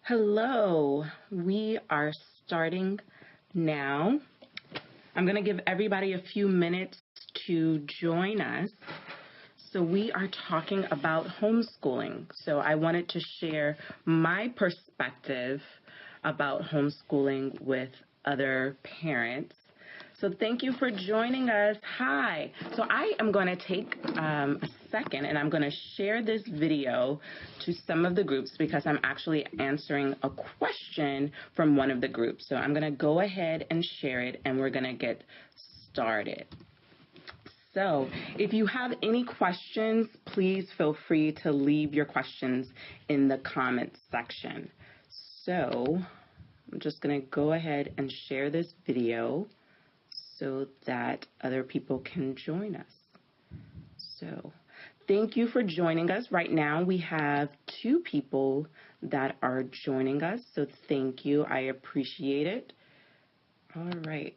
Hello, we are starting now. I'm going to give everybody a few minutes to join us. So we are talking about homeschooling. So I wanted to share my perspective about homeschooling with other parents. So thank you for joining us. Hi. So I am going to take a second and I'm going to share this video to some of the groups because I'm actually answering a question from one of the groups. So I'm going to go ahead and share it and we're going to get started. So if you have any questions, please feel free to leave your questions in the comments section. So I'm just going to go ahead and share this video so that other people can join us. So thank you for joining us. Right now we have 2 people that are joining us, so thank you. I appreciate it. All right.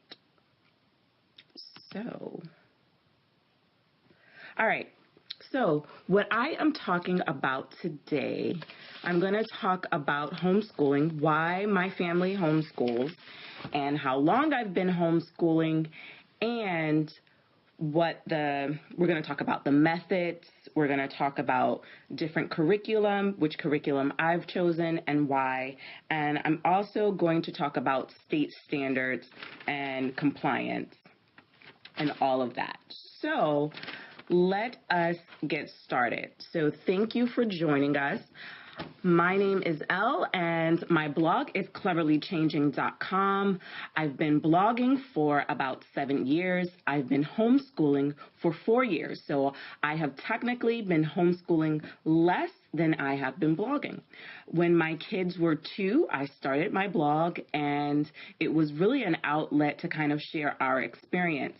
So what I am talking about today, I'm going to talk about homeschooling, why my family homeschools, and how long I've been homeschooling, and we're going to talk about the methods, we're going to talk about different curriculum, which curriculum I've chosen and why, and I'm also going to talk about state standards and compliance and all of that. So let us get started. So thank you for joining us. My name is Elle, and my blog is CleverlyChanging.com. I've been blogging for about 7 years. I've been homeschooling for 4 years, so I have technically been homeschooling less than I have been blogging. When my kids were 2, I started my blog, and it was really an outlet to kind of share our experience.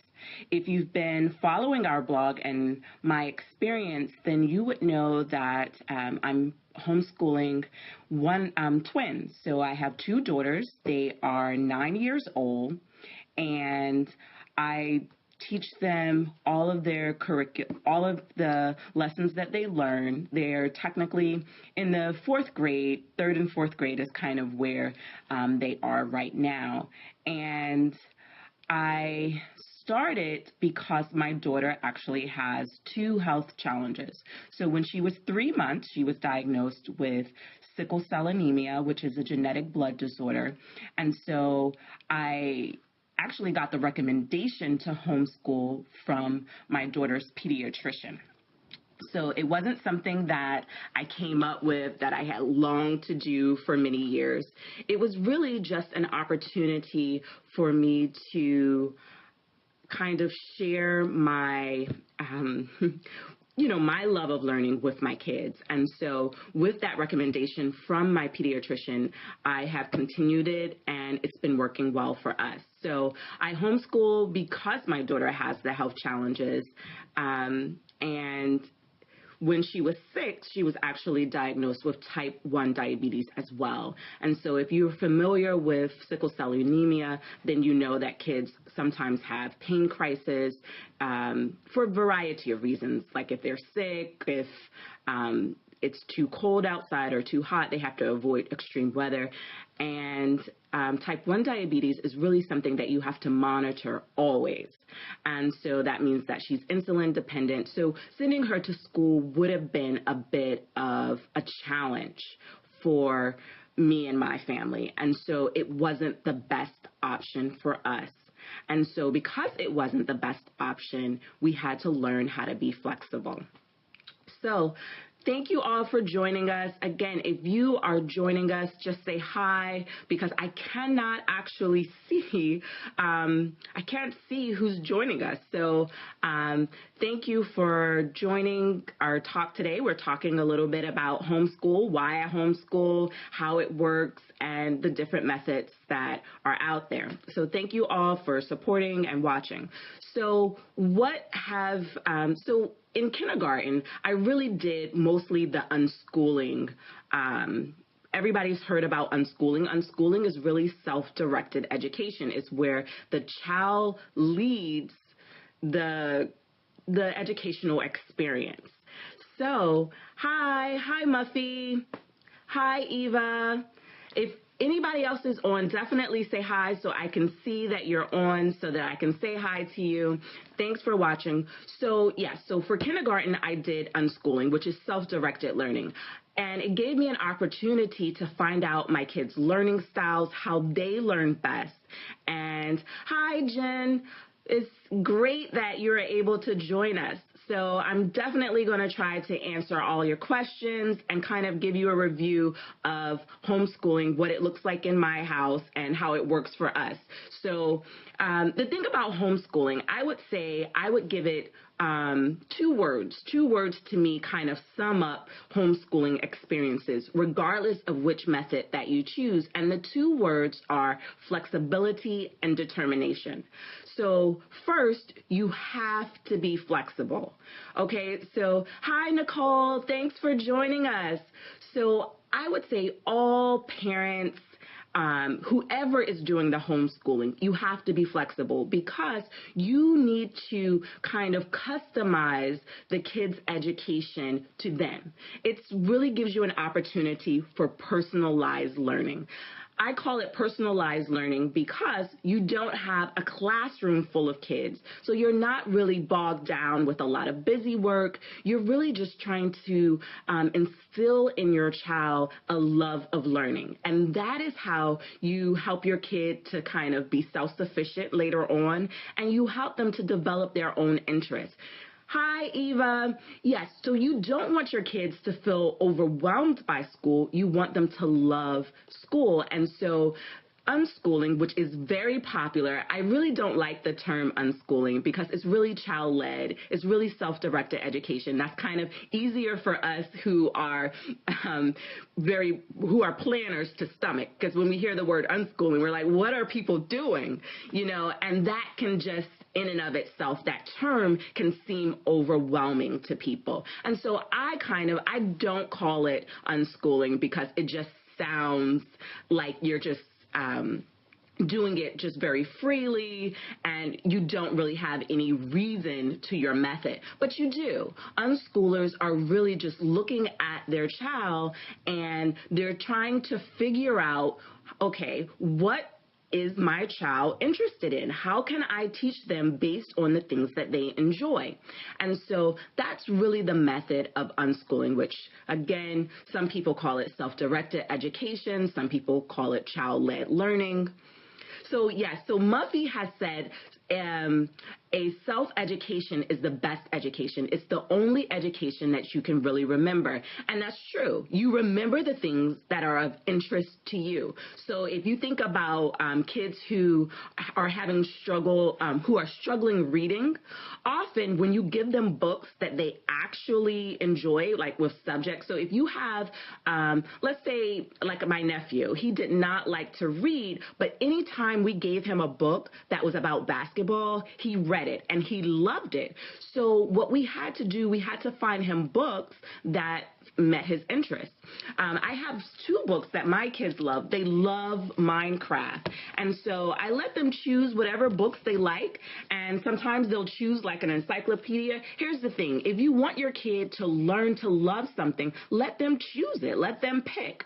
If you've been following our blog and my experience, then you would know that I'm homeschooling twins. So I have 2 daughters. They are 9 years old, and I teach them all of their all of the lessons that they learn. They're technically in the 4th grade. 3rd and 4th grade is kind of where they are right now. And I started because my daughter actually has 2 health challenges. So when she was 3 months, she was diagnosed with sickle cell anemia, which is a genetic blood disorder. And so I actually got the recommendation to homeschool from my daughter's pediatrician. So it wasn't something that I came up with that I had longed to do for many years. It was really just an opportunity for me to kind of share my, my love of learning with my kids. And so with that recommendation from my pediatrician, I have continued it, and it's been working well for us. So I homeschool because my daughter has the health challenges, and when she was 6, she was actually diagnosed with type 1 diabetes as well. And so if you're familiar with sickle cell anemia, then you know that kids sometimes have pain crisis for a variety of reasons, like if they're sick, if it's too cold outside or too hot, they have to avoid extreme weather. And type 1 diabetes is really something that you have to monitor always. And so that means that she's insulin dependent. So sending her to school would have been a bit of a challenge for me and my family. And so it wasn't the best option for us. And so because it wasn't the best option, we had to learn how to be flexible. So thank you all for joining us. Again, if you are joining us, just say hi, because I cannot actually see, I can't see who's joining us. So thank you for joining our talk today. We're talking a little bit about homeschool, why I homeschool, how it works, and the different methods that are out there. So thank you all for supporting and watching. So in kindergarten, I really did mostly the unschooling. Everybody's heard about unschooling. Unschooling is really self-directed education. It's where the child leads the educational experience. So, hi Muffy. Hi, Eva. If anybody else is on, definitely say hi so I can see that you're on so that I can say hi to you. Thanks for watching. So for kindergarten, I did unschooling, which is self-directed learning. And it gave me an opportunity to find out my kids' learning styles, how they learn best. And hi, Jen. It's great that you're able to join us. So I'm definitely going to try to answer all your questions and kind of give you a review of homeschooling, what it looks like in my house and how it works for us. So the thing about homeschooling, I would give it two words. Two words to me kind of sum up homeschooling experiences, regardless of which method that you choose. And the two words are flexibility and determination. So first, you have to be flexible. Okay, so hi, Nicole. Thanks for joining us. So I would say all parents, whoever is doing the homeschooling, you have to be flexible because you need to kind of customize the kids' education to them. It really gives you an opportunity for personalized learning. I call it personalized learning because you don't have a classroom full of kids. So you're not really bogged down with a lot of busy work. You're really just trying to instill in your child a love of learning. And that is how you help your kid to kind of be self-sufficient later on, and you help them to develop their own interests. Hi, Eva. Yes, so you don't want your kids to feel overwhelmed by school. You want them to love school. And so unschooling, which is very popular, I really don't like the term unschooling because it's really child-led. It's really self-directed education. That's kind of easier for us who are planners to stomach, because when we hear the word unschooling, we're like, what are people doing? And that can just, in and of itself, that term can seem overwhelming to people. And so I don't call it unschooling because it just sounds like you're just doing it just very freely and you don't really have any reason to your method. But you do. Unschoolers are really just looking at their child and they're trying to figure out, okay, what is my child interested in? How can I teach them based on the things that they enjoy? And so that's really the method of unschooling, which, again, some people call it self-directed education. Some people call it child-led learning. So, so Muffy has said a self-education is the best education. It's the only education that you can really remember. And that's true. You remember the things that are of interest to you. So if you think about kids who are who are struggling reading, often when you give them books that they actually enjoy, like with subjects. So if you have, let's say, like my nephew, he did not like to read, but anytime we gave him a book that was about basketball, he read it and he loved it. So what we had to do, we had to find him books that met his interests. I have two books that my kids love. They love Minecraft. And so I let them choose whatever books they like. And sometimes they'll choose like an encyclopedia. Here's the thing. If you want your kid to learn to love something, let them choose it. Let them pick.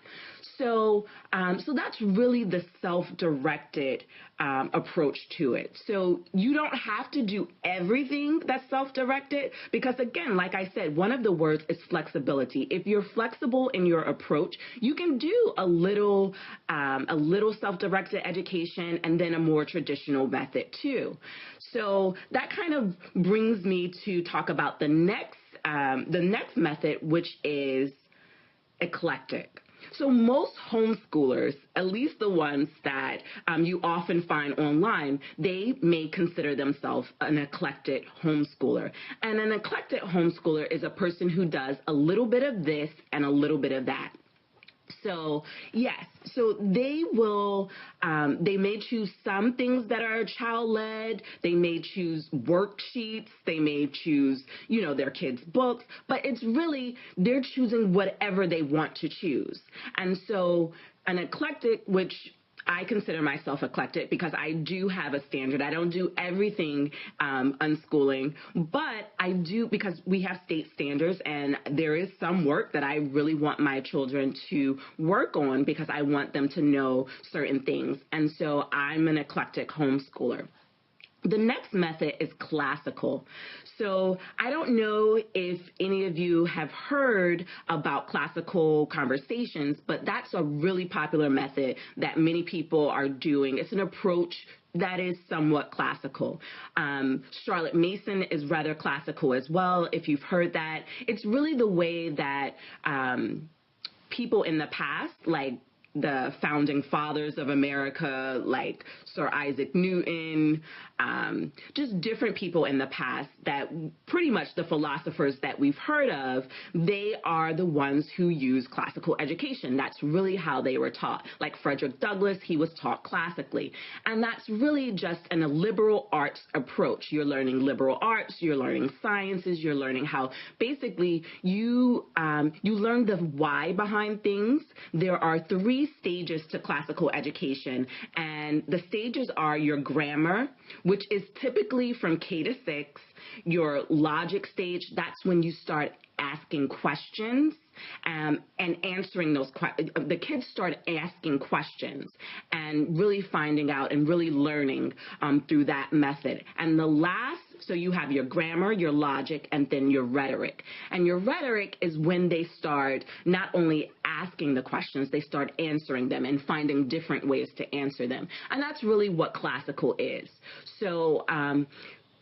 So that's really the self-directed approach to it. So you don't have to do everything that's self-directed because, again, like I said, one of the words is flexibility. If you're flexible in your approach, you can do a little self-directed education and then a more traditional method too. So that kind of brings me to talk about the next method, which is eclectic. So most homeschoolers, at least the ones that you often find online, they may consider themselves an eclectic homeschooler. And an eclectic homeschooler is a person who does a little bit of this and a little bit of that. So, yes, so they may choose some things that are child-led. They may choose worksheets. They may choose, their kids' books. But it's really, they're choosing whatever they want to choose. And so an eclectic, which I consider myself eclectic because I do have a standard. I don't do everything unschooling, but I do because we have state standards, and there is some work that I really want my children to work on because I want them to know certain things. And so I'm an eclectic homeschooler. The next method is classical. So I don't know if any of you have heard about classical conversations, but that's a really popular method that many people are doing. It's an approach that is somewhat classical. Charlotte Mason is rather classical as well, if you've heard that. It's really the way that people in the past, like the founding fathers of America, like Sir Isaac Newton, just different people in the past that pretty much the philosophers that we've heard of, they are the ones who use classical education. That's really how they were taught. Like Frederick Douglass, he was taught classically. And that's really just a liberal arts approach. You're learning liberal arts, you're learning sciences, you're learning how basically you learn the why behind things. There are 3 stages to classical education, and the stages are your grammar, which is typically from K to 6, your logic stage, that's when you start asking questions and answering those questions. The kids start asking questions and really finding out and really learning through that method. And the last, so you have your grammar, your logic, and then your rhetoric. And your rhetoric is when they start not only asking the questions, they start answering them and finding different ways to answer them. And that's really what classical is. So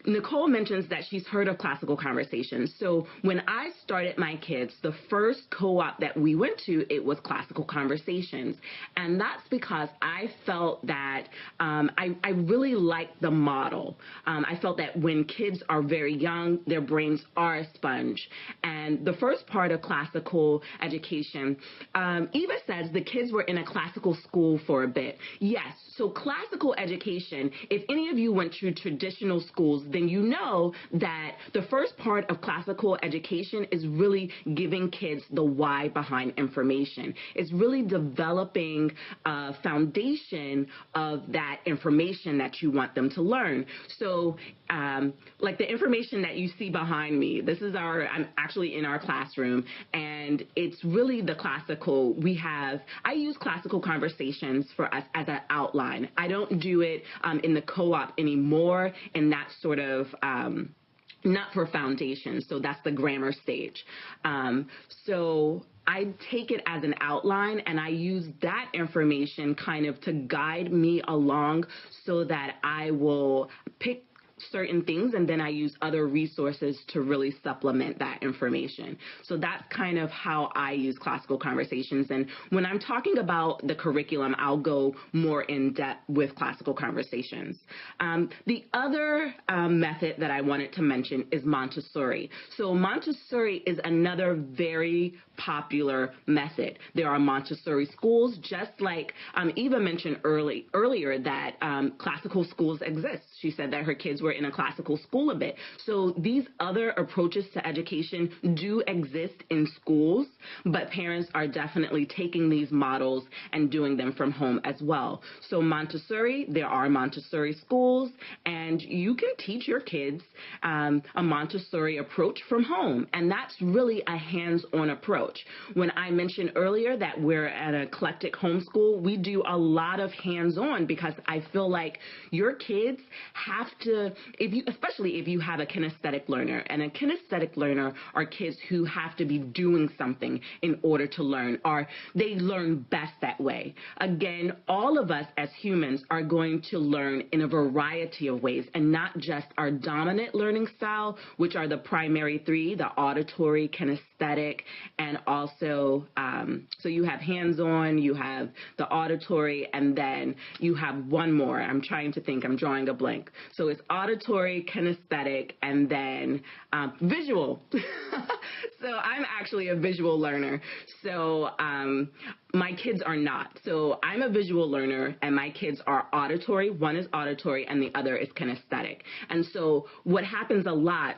Nicole mentions that she's heard of classical conversations. So when I started my kids, the first co-op that we went to, it was classical conversations. And that's because I felt that I really liked the model. I felt that when kids are very young, their brains are a sponge. And the first part of classical education, Eva says the kids were in a classical school for a bit. Yes, so classical education, if any of you went to traditional schools, then you know that the first part of classical education is really giving kids the why behind information. It's really developing a foundation of that information that you want them to learn. So like the information that you see behind me, I'm actually in our classroom, and it's really the classical. I use classical conversations for us as an outline. I don't do it in the co-op anymore, and that sort of not for foundation. So that's the grammar stage. So I take it as an outline, and I use that information kind of to guide me along so that I will pick certain things, and then I use other resources to really supplement that information. So that's kind of how I use classical conversations. And when I'm talking about the curriculum, I'll go more in depth with classical conversations. The other method that I wanted to mention is Montessori. So Montessori is another very popular method. There are Montessori schools, just like Eva mentioned earlier that classical schools exist. She said that her kids were in a classical school a bit. So these other approaches to education do exist in schools, but parents are definitely taking these models and doing them from home as well. So Montessori, there are Montessori schools, and you can teach your kids a Montessori approach from home, and that's really a hands-on approach. When I mentioned earlier that we're at an eclectic homeschool, we do a lot of hands-on because I feel like your kids have to, especially if you have a kinesthetic learner, and a kinesthetic learner are kids who have to be doing something in order to learn, or they learn best that way. Again, all of us as humans are going to learn in a variety of ways, and not just our dominant learning style, which are the primary 3, the auditory, kinesthetic, and also, so you have hands-on, you have the auditory, and then you have one more. I'm trying to think, I'm drawing a blank. So it's auditory, kinesthetic, and then visual. So I'm actually a visual learner. So my kids are not. So I'm a visual learner, and my kids are auditory. One is auditory, and the other is kinesthetic. And so what happens a lot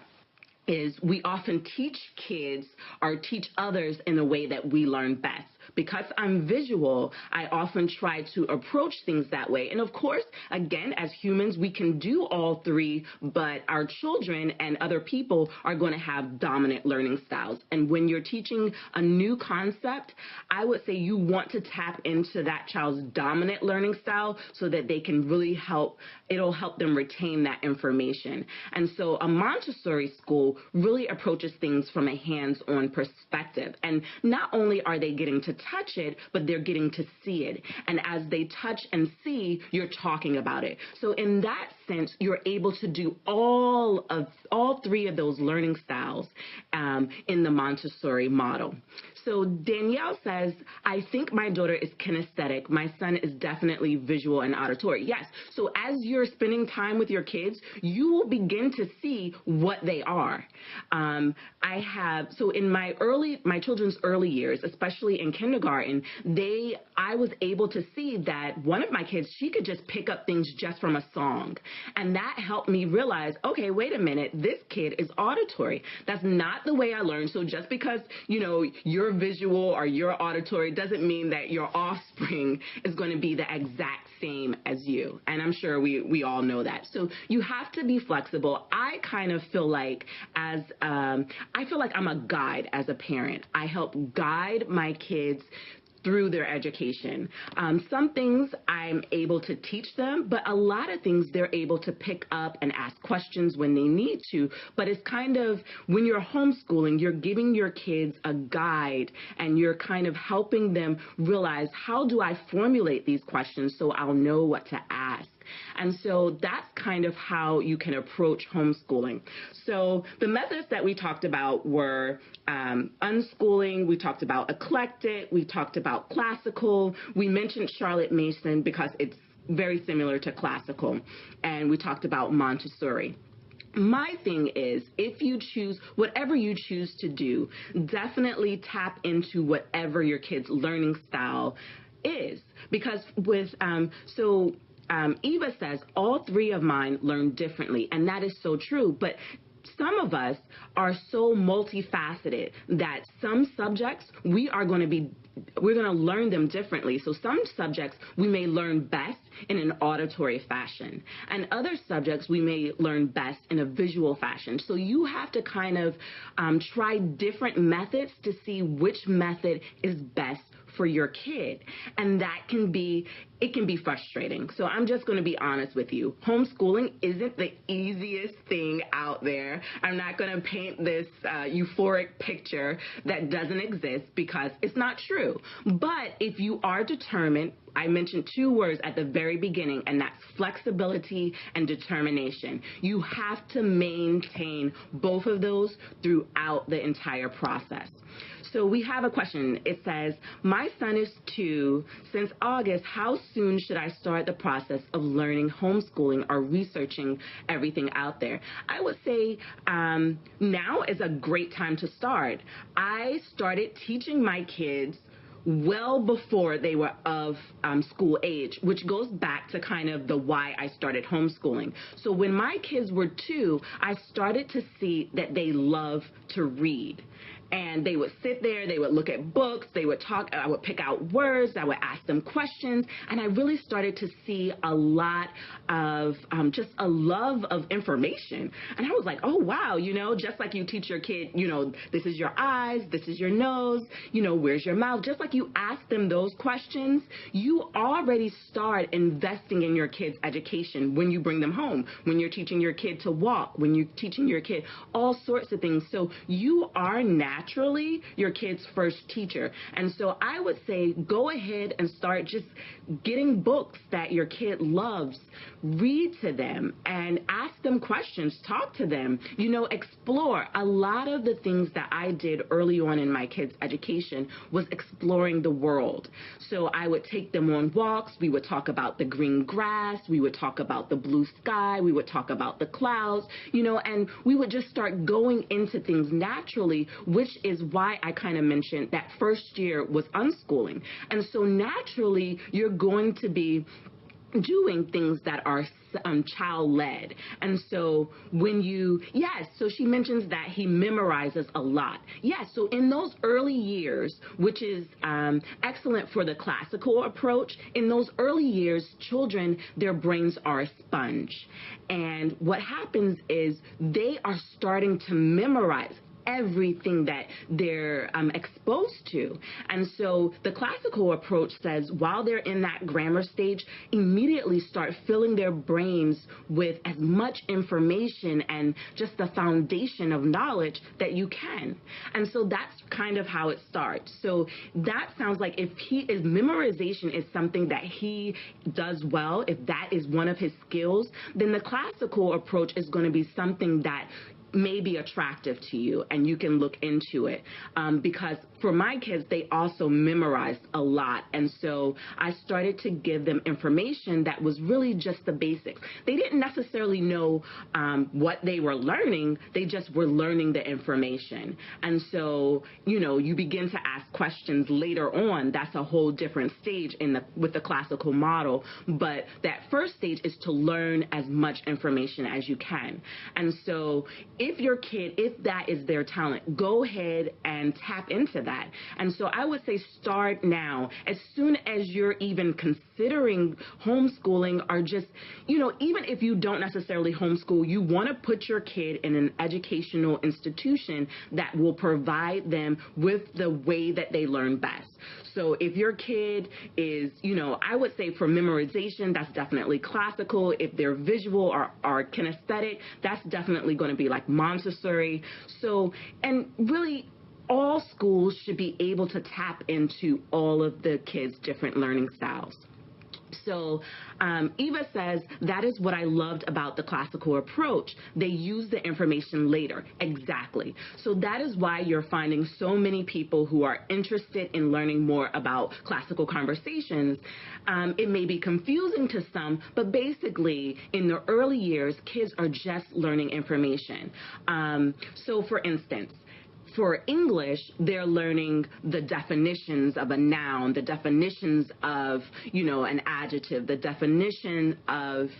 is we often teach kids or teach others in a way that we learn best. because I'm visual, I often try to approach things that way. And of course, again, as humans, we can do all three, but our children and other people are going to have dominant learning styles. And when you're teaching a new concept, I would say you want to tap into that child's dominant learning style so that they can really it'll help them retain that information. And so a Montessori school really approaches things from a hands-on perspective. And not only are they getting to touch it, but they're getting to see it. And as they touch and see, you're talking about it. So in that sense, you're able to do all three of those learning styles in the Montessori model. So Danielle says, I think my daughter is kinesthetic. My son is definitely visual and auditory. Yes. So as you're spending time with your kids, you will begin to see what they are. So in my children's early years, especially in kindergarten, I was able to see that one of my kids, she could just pick up things just from a song. And that helped me realize, okay, wait a minute, this kid is auditory. That's not the way I learn. So just because, you're visual or you're auditory doesn't mean that your offspring is going to be the exact same as you. And I'm sure we all know that. So you have to be flexible. I kind of feel like I'm a guide as a parent. I help guide my kids through their education. Some things I'm able to teach them, but a lot of things they're able to pick up and ask questions when they need to. But it's kind of, when you're homeschooling, you're giving your kids a guide and you're kind of helping them realize, how do I formulate these questions so I'll know what to ask? And so that's kind of how you can approach homeschooling. So the methods that we talked about were unschooling, we talked about eclectic, we talked about classical, we mentioned Charlotte Mason because it's very similar to classical, and we talked about Montessori. My thing is, if you choose, whatever you choose to do, definitely tap into whatever your kid's learning style is. Because Eva says, all three of mine learn differently, and that is so true. But some of us are so multifaceted that some subjects we're going to learn them differently. So some subjects we may learn best in an auditory fashion, and other subjects we may learn best in a visual fashion. So you have to kind of try different methods to see which method is best for your kid. And it can be frustrating. So I'm just going to be honest with you. Homeschooling isn't the easiest thing out there. I'm not going to paint this euphoric picture that doesn't exist, because it's not true. But if you are determined, I mentioned two words at the very beginning, and that's flexibility and determination. You have to maintain both of those throughout the entire process. So we have a question. It says, my son is 2. Since August, how soon should I start the process of learning homeschooling or researching everything out there? I would say now is a great time to start. I started teaching my kids well before they were of school age, which goes back to kind of the why I started homeschooling. So when my kids were 2, I started to see that they love to read. And they would sit there, they would look at books, they would talk, I would pick out words, I would ask them questions, and I really started to see a lot of just a love of information. And I was like, oh, wow, just like you teach your kid, this is your eyes, this is your nose, where's your mouth? Just like you ask them those questions, you already start investing in your kids' education when you bring them home, when you're teaching your kid to walk, when you're teaching your kid all sorts of things. So you are naturally your kid's first teacher. And so I would say go ahead and start just getting books that your kid loves, read to them and ask them questions, talk to them, explore. A lot of the things that I did early on in my kids' education was exploring the world. So I would take them on walks, we would talk about the green grass, we would talk about the blue sky, we would talk about the clouds, and we would just start going into things naturally, which is why I kind of mentioned that first year was unschooling. And so naturally, you're going to be doing things that are child-led. And so so she mentions that he memorizes a lot. Yes, so in those early years, which is excellent for the classical approach, in those early years, children, their brains are a sponge. And what happens is they are starting to memorize everything that they're exposed to. And so the classical approach says while they're in that grammar stage, immediately start filling their brains with as much information and just the foundation of knowledge that you can. And so that's kind of how it starts. So that sounds like if memorization is something that he does well, if that is one of his skills, then the classical approach is going to be something that may be attractive to you, and you can look into it. Because for my kids, they also memorized a lot. And so I started to give them information that was really just the basics. They didn't necessarily know what they were learning. They just were learning the information. And so, you begin to ask questions later on. That's a whole different stage with the classical model. But that first stage is to learn as much information as you can. And so if your kid, if that is their talent, go ahead and tap into that. And so I would say start now. As soon as you're even considering homeschooling, or just, even if you don't necessarily homeschool, you want to put your kid in an educational institution that will provide them with the way that they learn best. So if your kid is, I would say for memorization, that's definitely classical. If they're visual or kinesthetic, that's definitely going to be like Montessori. So, and really, all schools should be able to tap into all of the kids' different learning styles. So Eva says, that is what I loved about the classical approach. They use the information later. Exactly. So that is why you're finding so many people who are interested in learning more about classical conversations. It may be confusing to some, but basically in the early years, kids are just learning information. So for instance, for English, they're learning the definitions of a noun, the definitions of, an adjective, the definition of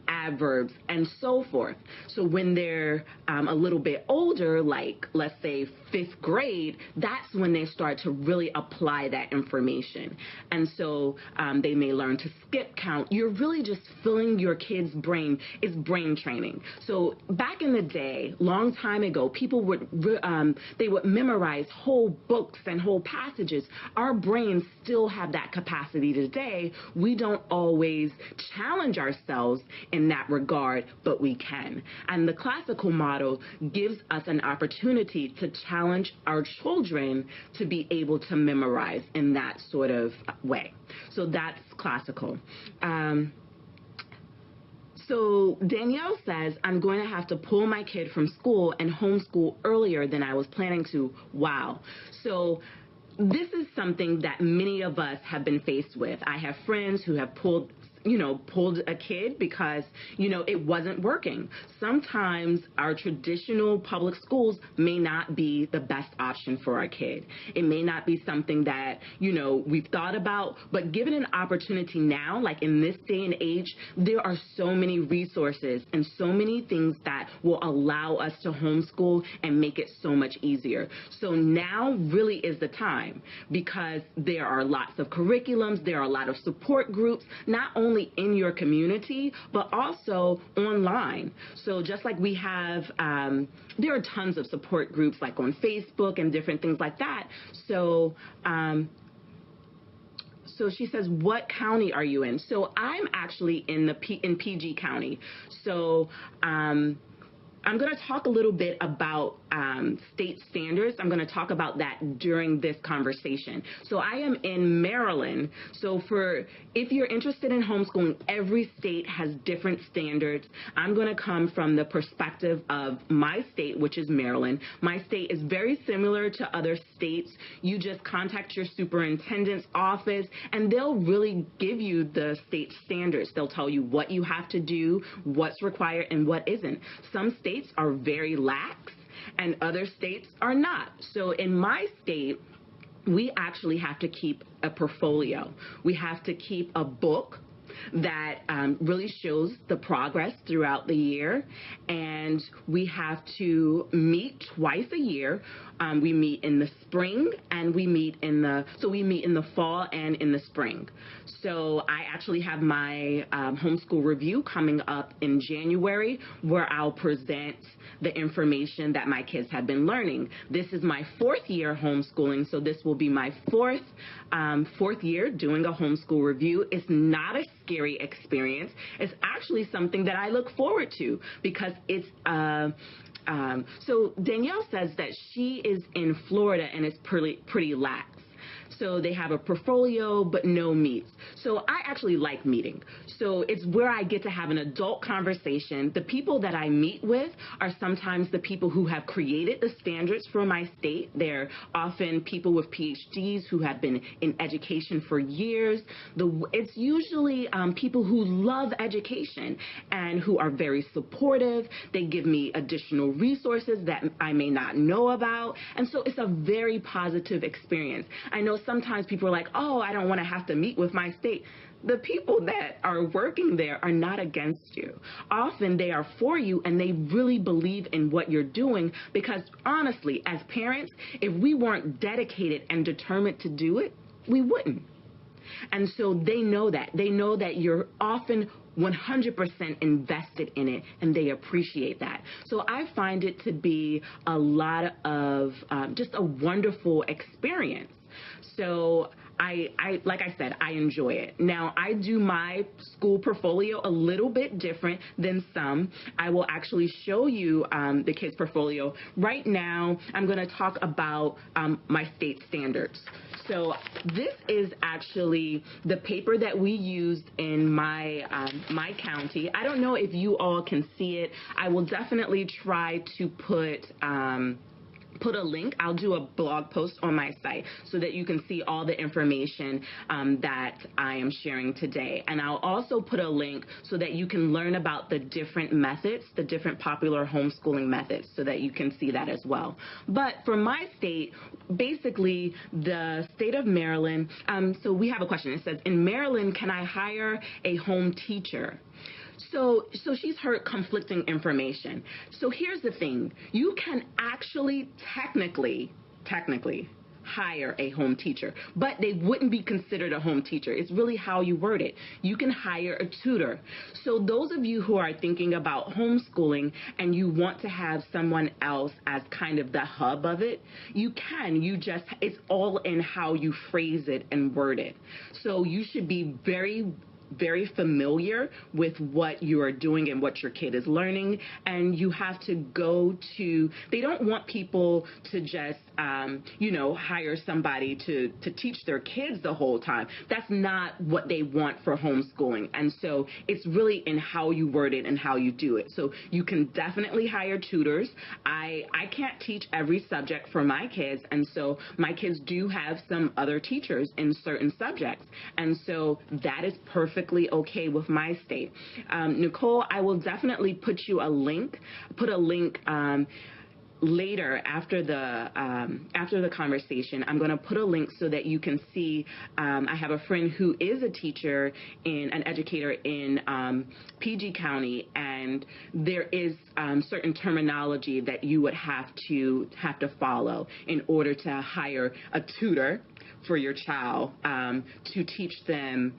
adverbs, and so forth. So when they're a little bit older, like let's say 5th grade, that's when they start to really apply that information. And so they may learn to skip count. You're really just filling your kid's brain. It's brain training. So back in the day, long time ago, people would they would memorize whole books and whole passages. Our brains still have that capacity today. We don't always challenge ourselves in that regard, but we can. And the classical model gives us an opportunity to challenge our children to be able to memorize in that sort of way. So that's classical. So Danielle says, I'm going to have to pull my kid from school and homeschool earlier than I was planning to. Wow. So this is something that many of us have been faced with. I have friends who have pulled a kid because, it wasn't working. Sometimes our traditional public schools may not be the best option for our kid. It may not be something that, we've thought about, but given an opportunity now, like in this day and age, there are so many resources and so many things that will allow us to homeschool and make it so much easier. So now really is the time, because there are lots of curriculums, there are a lot of support groups, not only in your community, but also online. So just like we have, there are tons of support groups like on Facebook and different things like that. So, so she says, what county are you in? So I'm actually in PG County. So, I'm going to talk a little bit about state standards. I'm going to talk about that during this conversation. So I am in Maryland. So if you're interested in homeschooling, every state has different standards. I'm going to come from the perspective of my state, which is Maryland. My state is very similar to other states. You just contact your superintendent's office, and they'll really give you the state standards. They'll tell you what you have to do, what's required, and what isn't. Some states are very lax, and other states are not. So in my state, we actually have to keep a portfolio. We have to keep a book that really shows the progress throughout the year. And we have to meet twice a year. We meet in the spring and we meet in the fall and in the spring. So I actually have my homeschool review coming up in January, where I'll present the information that my kids have been learning. This is my 4th year homeschooling, so this will be my fourth year doing a homeschool review. It's not a scary experience. It's actually something that I look forward to, because it's so Danielle says that she is in Florida and it's pretty lax. So they have a portfolio, but no meets. So I actually like meeting. So it's where I get to have an adult conversation. The people that I meet with are sometimes the people who have created the standards for my state. They're often people with PhDs who have been in education for years. It's usually people who love education and who are very supportive. They give me additional resources that I may not know about. And so it's a very positive experience. I know sometimes people are like, oh, I don't want to have to meet with my state. The people that are working there are not against you. Often they are for you, and they really believe in what you're doing, because honestly, as parents, if we weren't dedicated and determined to do it, we wouldn't. And so they know that. They know that you're often 100% invested in it, and they appreciate that. So I find it to be a lot of just a wonderful experience. So I like I said, I enjoy it. Now, I do my school portfolio a little bit different than some. I will actually show you the kids' portfolio. Right now, I'm going to talk about my state standards. So this is actually the paper that we used in my county. I don't know if you all can see it. I will definitely try to put a link. I'll do a blog post on my site so that you can see all the information that I am sharing today. And I'll also put a link so that you can learn about the different methods, the different popular homeschooling methods, so that you can see that as well. But for my state, basically the state of Maryland, so we have a question. It says, in Maryland, can I hire a home teacher? So she's heard conflicting information. So here's the thing. You can actually technically hire a home teacher, but they wouldn't be considered a home teacher. It's really how you word it. You can hire a tutor. So those of you who are thinking about homeschooling and you want to have someone else as kind of the hub of it, you can. It's all in how you phrase it and word it. So you should be very familiar with what you are doing and what your kid is learning, and you have to they don't want people to just hire somebody to teach their kids the whole time. That's not what they want for homeschooling. And so it's really in how you word it and how you do it. So you can definitely hire tutors. I can't teach every subject for my kids, and so my kids do have some other teachers in certain subjects, and so that is perfectly okay with my state. Nicole, I will definitely put a link later after the conversation. I'm going to put a link so that you can see. I have a friend who is a teacher an educator in PG County, and there is certain terminology that you would have to follow in order to hire a tutor for your child to teach them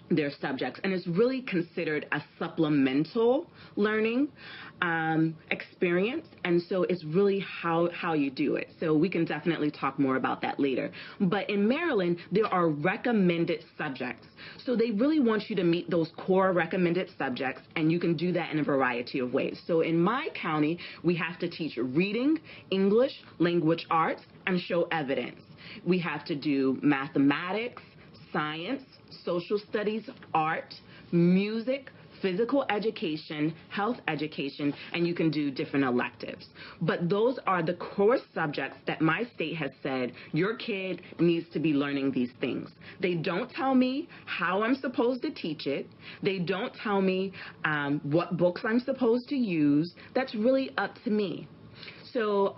their subjects. And it's really considered a supplemental learning experience. And so it's really how you do it. So we can definitely talk more about that later. But in Maryland, there are recommended subjects. So they really want you to meet those core recommended subjects, and you can do that in a variety of ways. So in my county, we have to teach reading, English, language arts, and show evidence. We have to do mathematics, science, social studies, art, music, physical education, health education, and you can do different electives. But those are the core subjects that my state has said your kid needs to be learning these things. They don't tell me how I'm supposed to teach it. They don't tell me what books I'm supposed to use. That's really up to me. So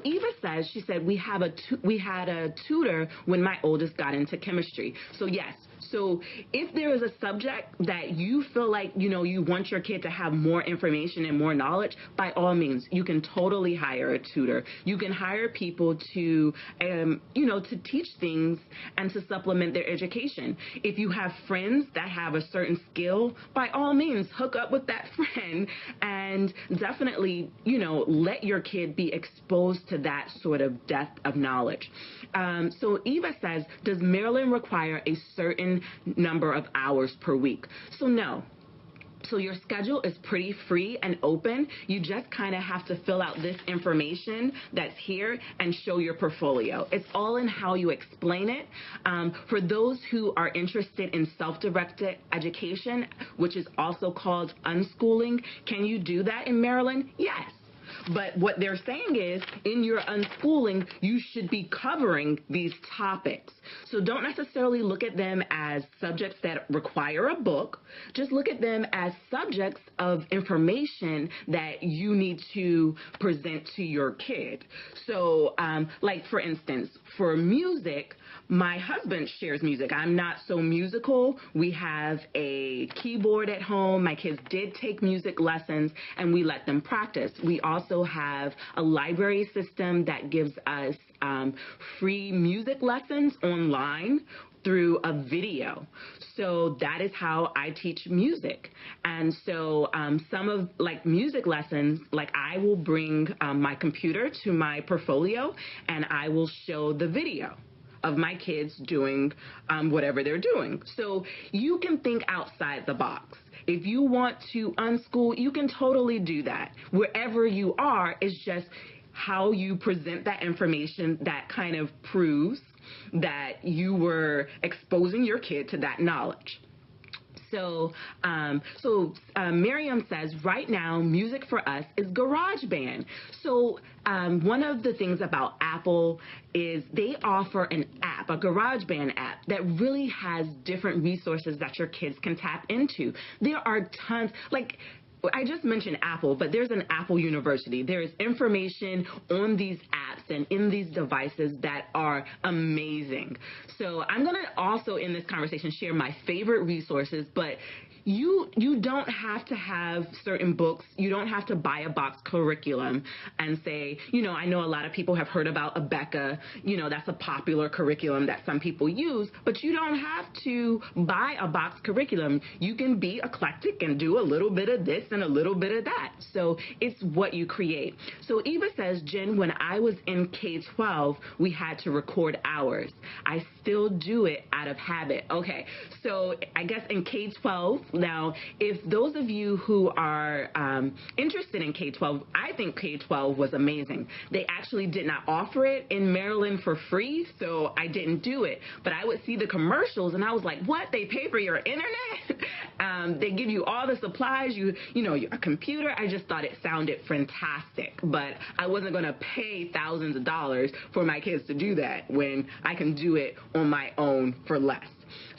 Eva says, she said, we had a tutor when my oldest got into chemistry. So yes. So if there is a subject that you feel like, you want your kid to have more information and more knowledge, by all means, you can totally hire a tutor. You can hire people to, to teach things and to supplement their education. If you have friends that have a certain skill, by all means, hook up with that friend and definitely, let your kid be exposed to that sort of depth of knowledge. So Eva says, does Maryland require a certain number of hours per week? So no. So your schedule is pretty free and open. You just kind of have to fill out this information that's here and show your portfolio. It's all in how you explain it. For those who are interested in self-directed education, which is also called unschooling, can you do that in Maryland? Yes. But what they're saying is, in your unschooling, you should be covering these topics. So don't necessarily look at them as subjects that require a book. Just look at them as subjects of information that you need to present to your kid. So, like, for instance, for music, my husband shares music. I'm not so musical. We have a keyboard at home. My kids did take music lessons, and we let them practice. We also have a library system that gives us free music lessons online through a video. So that is how I teach music. And so some of music lessons, I will bring my computer to my portfolio and I will show the video of my kids doing whatever they're doing. So you can think outside the box. If you want to unschool, you can totally do that. Wherever you are, it's just how you present that information that kind of proves that you were exposing your kid to that knowledge. So Miriam says, right now, music for us is GarageBand. So one of the things about Apple is they offer an app, a GarageBand app, that really has different resources that your kids can tap into. There are tons, I just mentioned Apple, but there's an Apple University. There is information on these apps and in these devices that are amazing. So I'm going to also in this conversation share my favorite resources, but you don't have to have certain books. You don't have to buy a box curriculum and say, I know a lot of people have heard about Abeka. That's a popular curriculum that some people use, but you don't have to buy a box curriculum. You can be eclectic and do a little bit of this and a little bit of that. So it's what you create. So Eva says, Jen, when I was in K-12, we had to record hours. I still do it out of habit. Okay, so I guess in K-12, now, if those of you who are interested in K-12, I think K-12 was amazing. They actually did not offer it in Maryland for free, so I didn't do it. But I would see the commercials, and I was like, what? They pay for your internet? They give you all the supplies, a computer. I just thought it sounded fantastic. But I wasn't going to pay thousands of dollars for my kids to do that when I can do it on my own for less.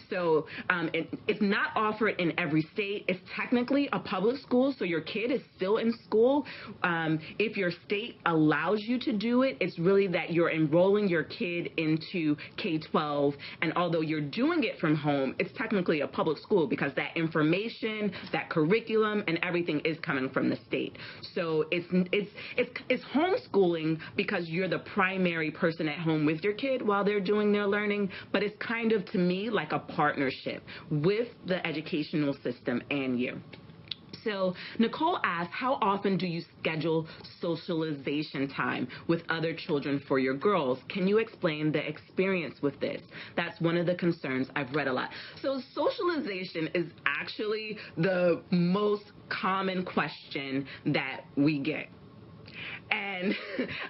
So it's not offered in every state. It's technically a public school, so your kid is still in school. If your state allows you to do it, it's really that you're enrolling your kid into K-12, and although you're doing it from home, it's technically a public school because that information, that curriculum, and everything is coming from the state. So it's homeschooling because you're the primary person at home with your kid while they're doing their learning, but it's kind of, to me, like a partnership with the educational system and you. So Nicole asks, how often do you schedule socialization time with other children for your girls? Can you explain the experience with this? That's one of the concerns I've read a lot. So socialization is actually the most common question that we get. And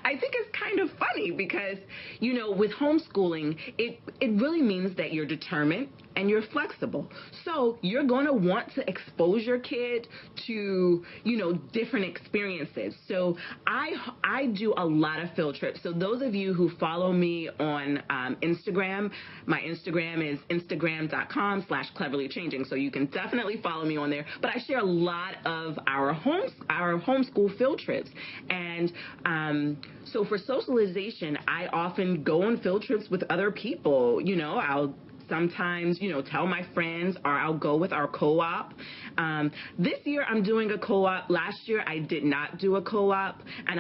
I think it's kind of funny because, with homeschooling, it really means that you're determined and you're flexible. So you're going to want to expose your kid to, different experiences. So I do a lot of field trips. So those of you who follow me on Instagram, my Instagram is instagram.com/CleverlyChanging. So you can definitely follow me on there. But I share a lot of our homeschool field trips. And so for socialization, I often go on field trips with other people. I'll sometimes, tell my friends, or I'll go with our co-op. This year I'm doing a co-op. Last year I did not do a co-op, and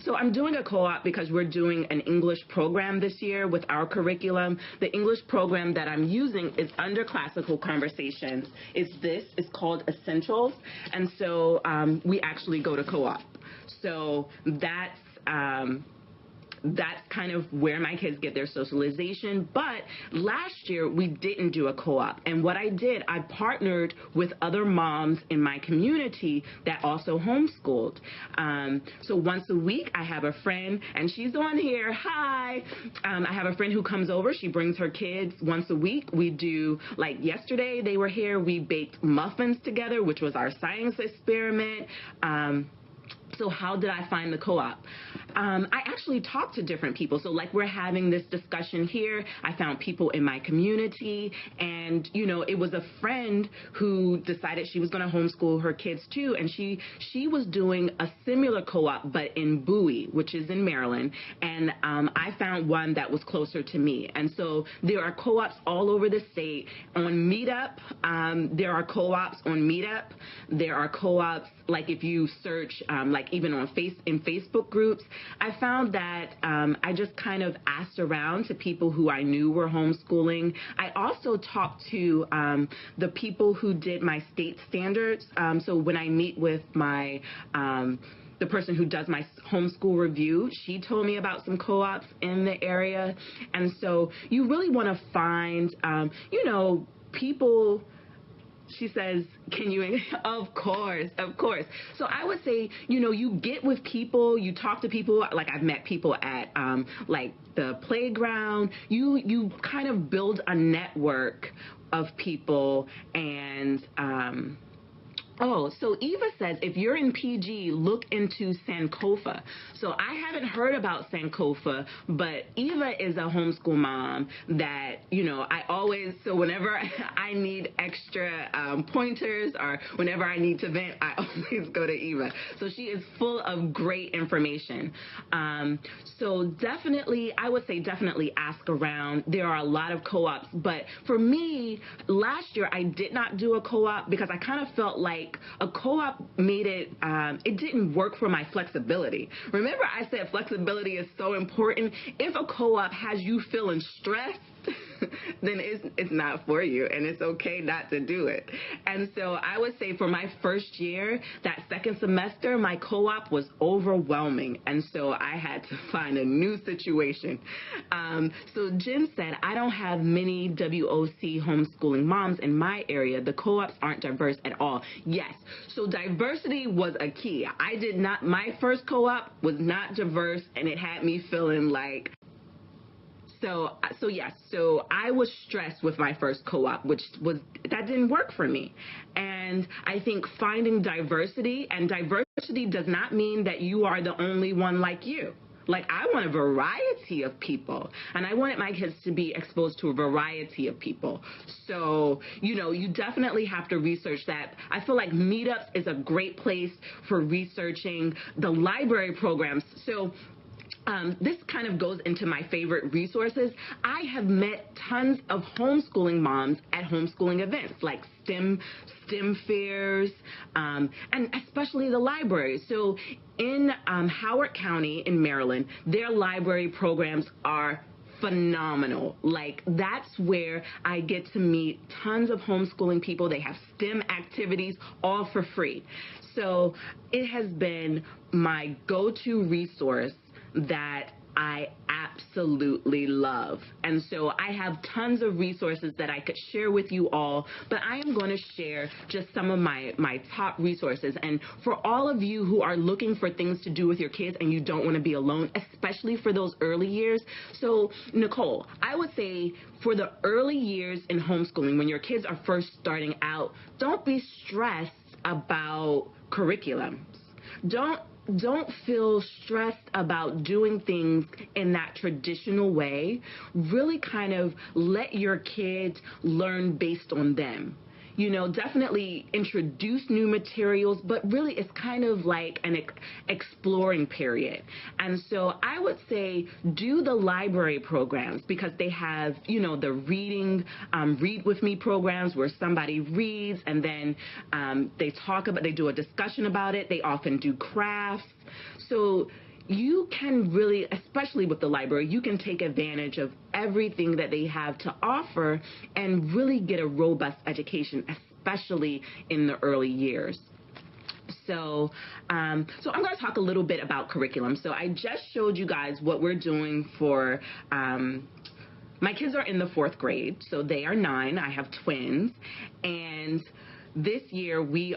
so I'm doing a co-op because we're doing an English program this year with our curriculum. The English program that I'm using is under Classical Conversations. It's called Essentials, and so we actually go to co-op. So that's kind of where my kids get their socialization. But last year we didn't do a co-op. And what I did, I partnered with other moms in my community that also homeschooled. So once a week I have a friend, and she's on here. Hi. I have a friend who comes over. She brings her kids once a week. We do, like yesterday they were here. We baked muffins together, which was our science experiment. So how did I find the co-op? I actually talked to different people. So like we're having this discussion here, I found people in my community, and it was a friend who decided she was going to homeschool her kids too, and she was doing a similar co-op but in Bowie, which is in Maryland, and I found one that was closer to me. And so there are co-ops all over the state. On Meetup, there are co-ops on Meetup. There are co-ops, like if you search like even on Facebook groups. I found that I just kind of asked around to people who I knew were homeschooling. I also talked to the people who did my state standards. So when I meet with my the person who does my homeschool review, she told me about some co-ops in the area. And so you really want to find, people. She says, can you, of course. So I would say, you get with people, you talk to people, like I've met people at like the playground, you kind of build a network of people. And so Eva says, if you're in PG, look into Sankofa. So I haven't heard about Sankofa, but Eva is a homeschool mom that, I always, so whenever I need extra pointers or whenever I need to vent, I always go to Eva. So she is full of great information. So definitely, I would say definitely ask around. There are a lot of co-ops, but for me, last year I did not do a co-op because I kind of felt like a co-op made it, it didn't work for my flexibility. Remember I said flexibility is so important. If a co-op has you feeling stressed, then it's not for you, and it's okay not to do it. And so I would say for my first year, that second semester, my co-op was overwhelming, and so I had to find a new situation. So Jen said, I don't have many WOC homeschooling moms in my area. The co-ops aren't diverse at all. Yes, so diversity was a key. My first co-op was not diverse, and it had me feeling like, So I was stressed with my first co-op, that didn't work for me. And I think finding diversity, and diversity does not mean that you are the only one like you. Like, I want a variety of people, and I wanted my kids to be exposed to a variety of people. So, you definitely have to research that. I feel like Meetups is a great place for researching the library programs. So this kind of goes into my favorite resources. I have met tons of homeschooling moms at homeschooling events like STEM fairs, and especially the library. So in Howard County in Maryland, their library programs are phenomenal. Like, that's where I get to meet tons of homeschooling people. They have STEM activities all for free. So it has been my go-to resource that I absolutely love. And so I have tons of resources that I could share with you all, but I am going to share just some of my top resources. And for all of you who are looking for things to do with your kids and you don't want to be alone, especially for those early years. So Nicole, I would say for the early years in homeschooling, when your kids are first starting out, don't be stressed about curriculums. Don't feel stressed about doing things in that traditional way. Really kind of let your kids learn based on them. You know, definitely introduce new materials, but really it's kind of like an exploring period. And so I would say do the library programs because they have, you know, the reading, read with me programs where somebody reads and then they do a discussion about it. They often do crafts. So you can really, especially with the library, you can take advantage of everything that they have to offer and really get a robust education, especially in the early years. So I'm going to talk a little bit about curriculum. So I just showed you guys what we're doing for my kids are in the 4th grade, so they are 9. I have twins, and this year we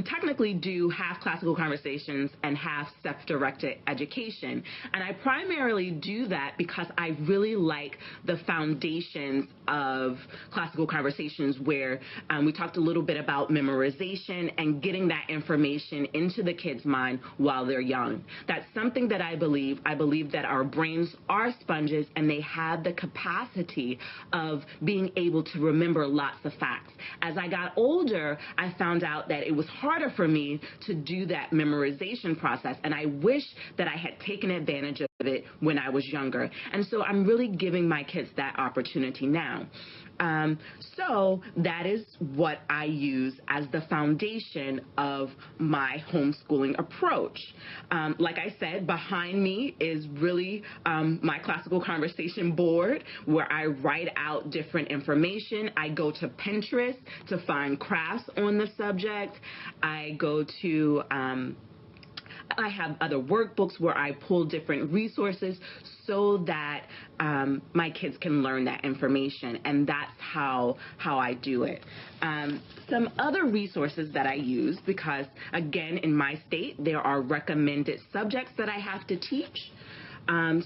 technically do half classical conversations and half self-directed education. And I primarily do that because I really like the foundations of classical conversations where we talked a little bit about memorization and getting that information into the kids' mind while they're young. That's something that I believe. I believe that our brains are sponges and they have the capacity of being able to remember lots of facts. As I got older, I found out that it was harder for me to do that memorization process, and I wish that I had taken advantage of it when I was younger. And so I'm really giving my kids that opportunity now. So that is what I use as the foundation of my homeschooling approach. Like I said, behind me is really my classical conversation board where I write out different information. I go to Pinterest to find crafts on the subject. I go to I have other workbooks where I pull different resources so that my kids can learn that information, and that's how I do it. Some other resources that I use, because again, in my state, there are recommended subjects that I have to teach.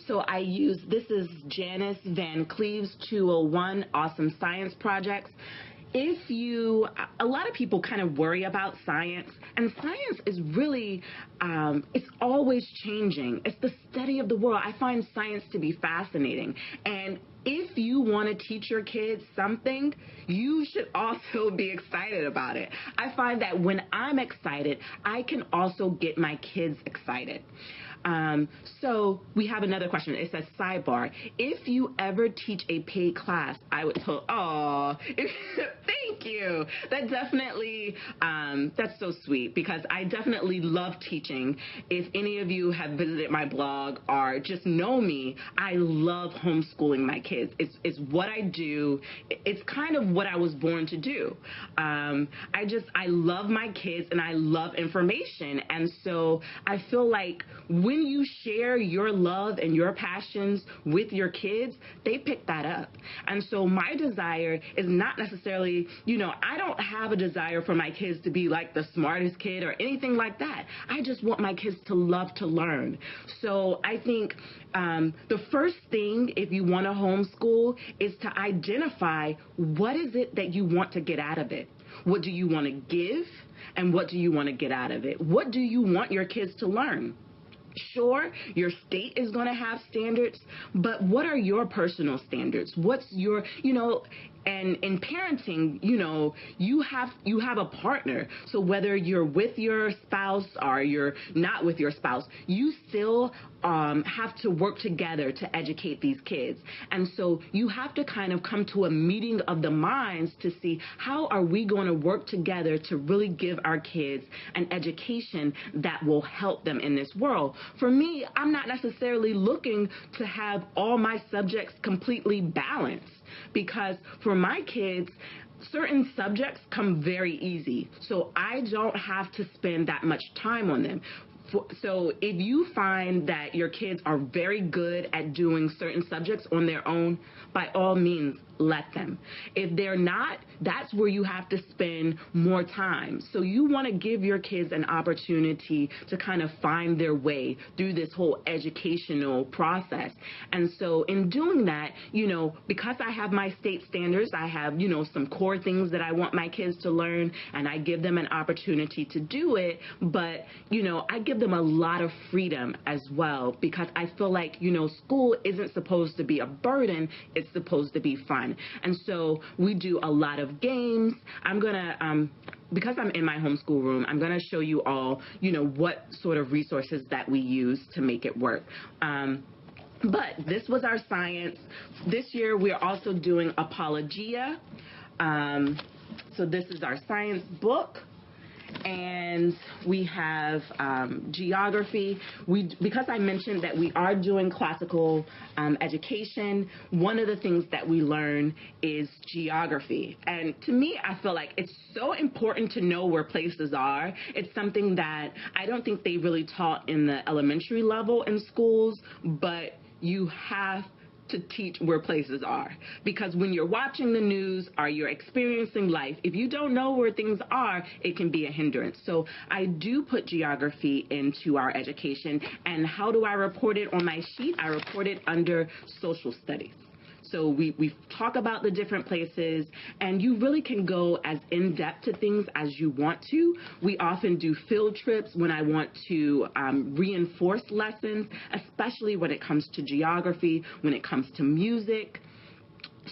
So I use, this is Janice Van Cleve's 201 Awesome Science Projects. A lot of people kind of worry about science, and science is really, it's always changing. It's the study of the world. I find science to be fascinating. And if you want to teach your kids something, you should also be excited about it. I find that when I'm excited, I can also get my kids excited. So we have another question. It says, sidebar, if you ever teach a paid class, I would tell, thank you. That definitely, that's so sweet because I definitely love teaching. If any of you have visited my blog or just know me, I love homeschooling my kids. It's what I do. It's kind of what I was born to do. I love my kids and I love information. And so I feel like when you share your love and your passions with your kids, they pick that up. And so my desire is not necessarily, I don't have a desire for my kids to be like the smartest kid or anything like that. I just want my kids to love to learn. So I think the first thing, if you want to homeschool, is to identify what is it that you want to get out of it. What do you want to give? And what do you want to get out of it? What do you want your kids to learn? Sure, your state is going to have standards, but what are your personal standards? What's your, and in parenting, you have a partner. So whether you're with your spouse or you're not with your spouse, you still have to work together to educate these kids. And so you have to kind of come to a meeting of the minds to see how are we going to work together to really give our kids an education that will help them in this world. For me, I'm not necessarily looking to have all my subjects completely balanced, because for my kids, certain subjects come very easy. So I don't have to spend that much time on them. So if you find that your kids are very good at doing certain subjects on their own, by all means, let them. If they're not, that's where you have to spend more time. So you want to give your kids an opportunity to kind of find their way through this whole educational process. And so in doing that, because I have my state standards, I have, some core things that I want my kids to learn, and I give them an opportunity to do it. But, I give them a lot of freedom as well, because I feel like, school isn't supposed to be a burden. It's supposed to be fun. And so we do a lot of games. I'm going to, because I'm in my homeschool room, I'm going to show you all, what sort of resources that we use to make it work. But this was our science. This year, we're also doing Apologia. So this is our science book. And we have geography. Because I mentioned that we are doing classical education, one of the things that we learn is geography. And to me, I feel like it's so important to know where places are. It's something that I don't think they really taught in the elementary level in schools, but you have to teach where places are, because when you're watching the news or you're experiencing life, if you don't know where things are, it can be a hindrance. So I do put geography into our education. And how do I report it on my sheet? I report it under social studies. So we talk about the different places, and you really can go as in-depth to things as you want to. We often do field trips when I want to reinforce lessons, especially when it comes to geography, when it comes to music.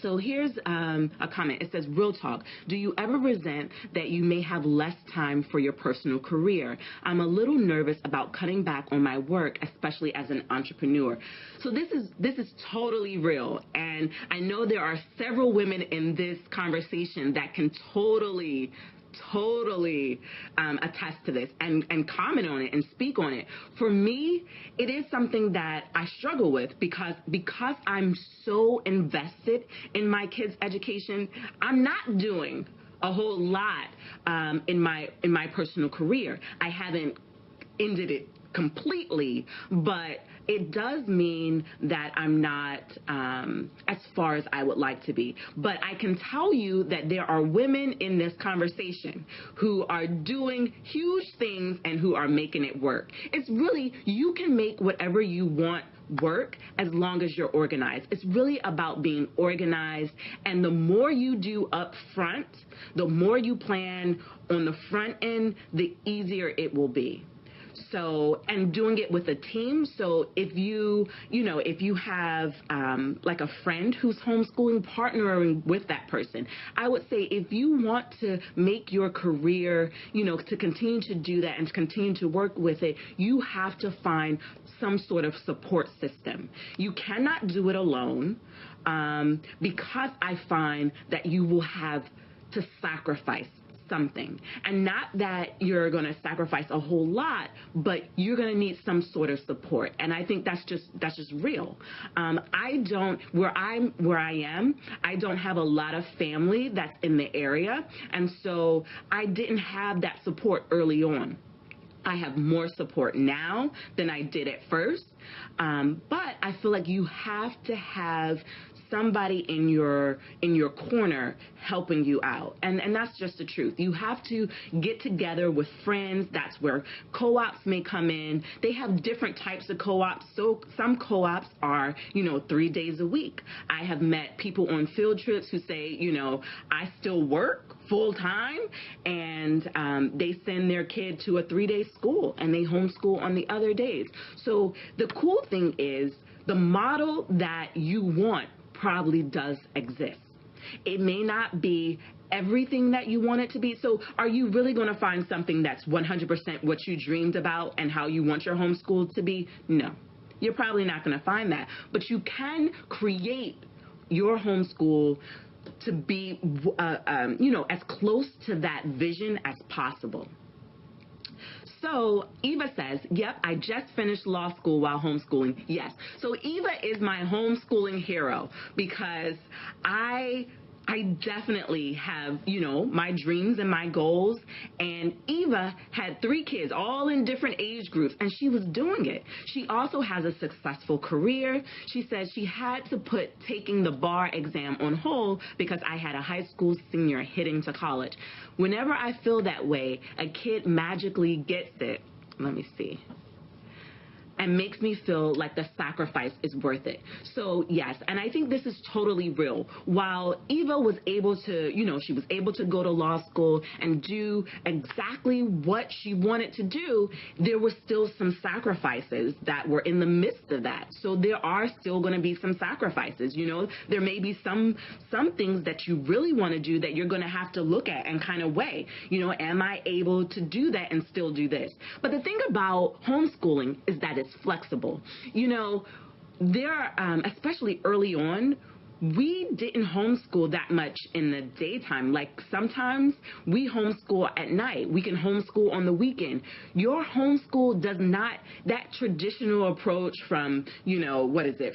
So here's a comment. It says, real talk. Do you ever resent that you may have less time for your personal career? I'm a little nervous about cutting back on my work, especially as an entrepreneur. So this is totally real. And I know there are several women in this conversation that can totally attest to this and comment on it and speak on it. For me, it is something that I struggle with because I'm so invested in my kids' education. I'm not doing a whole lot in my personal career. I haven't ended it completely, but it does mean that I'm not as far as I would like to be. But I can tell you that there are women in this conversation who are doing huge things and who are making it work. It's really, you can make whatever you want work as long as you're organized. It's really about being organized, and the more you do up front, the more you plan on the front end, the easier it will be. So, and doing it with a team. So if you have like a friend who's homeschooling, partnering with that person, I would say if you want to make your career, to continue to do that and to continue to work with it, you have to find some sort of support system. You cannot do it alone because I find that you will have to sacrifice something. And not that you're going to sacrifice a whole lot, but you're going to need some sort of support. And I think that's just real. Where I am, I don't have a lot of family that's in the area. And so I didn't have that support early on. I have more support now than I did at first. But I feel like you have to have somebody in your corner helping you out. And that's just the truth. You have to get together with friends. That's where co-ops may come in. They have different types of co-ops. So some co-ops are, 3 days a week. I have met people on field trips who say, I still work full time, and they send their kid to a 3-day school and they homeschool on the other days. So the cool thing is the model that you want probably does exist. It may not be everything that you want it to be. So are you really going to find something that's 100% what you dreamed about and how you want your homeschool to be? No, you're probably not going to find that. But you can create your homeschool to be, as close to that vision as possible. So Eva says, yep, I just finished law school while homeschooling. Yes. So Eva is my homeschooling hero because I I definitely have, my dreams and my goals. And Eva had 3 kids, all in different age groups, and she was doing it. She also has a successful career. She said she had to put taking the bar exam on hold because I had a high school senior heading to college. Whenever I feel that way, a kid magically gets it. Let me see. And makes me feel like the sacrifice is worth it. So yes, and I think this is totally real. While Eva was able to, she was able to go to law school and do exactly what she wanted to do, there were still some sacrifices that were in the midst of that. So there are still going to be some sacrifices. There may be some things that you really want to do that you're going to have to look at and kind of weigh. Am I able to do that and still do this? But the thing about homeschooling is that it's flexible. There are, especially early on, we didn't homeschool that much in the daytime. Like sometimes we homeschool at night. We can homeschool on the weekend. Your homeschool does not, that traditional approach from,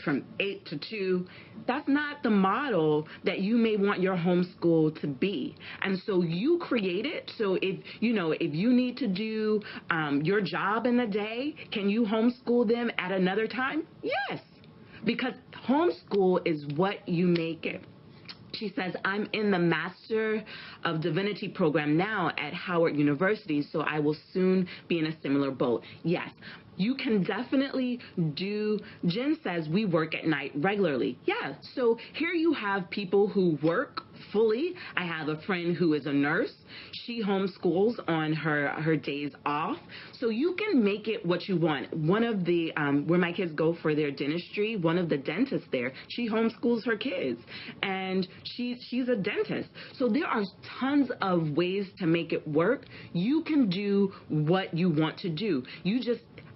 from 8 to 2, that's not the model that you may want your homeschool to be. And so you create it. So if you need to do your job in the day, can you homeschool them at another time? Yes. Because homeschool is what you make it. She says, I'm in the Master of Divinity program now at Howard University, so I will soon be in a similar boat. Yes, you can definitely do. Jen says we work at night regularly. Yeah, so here you have people who work fully. I have a friend who is a nurse. She homeschools on her days off. So you can make it what you want. One of the, where my kids go for their dentistry, one of the dentists there, she homeschools her kids. And she's a dentist. So there are tons of ways to make it work. You can do what you want to do.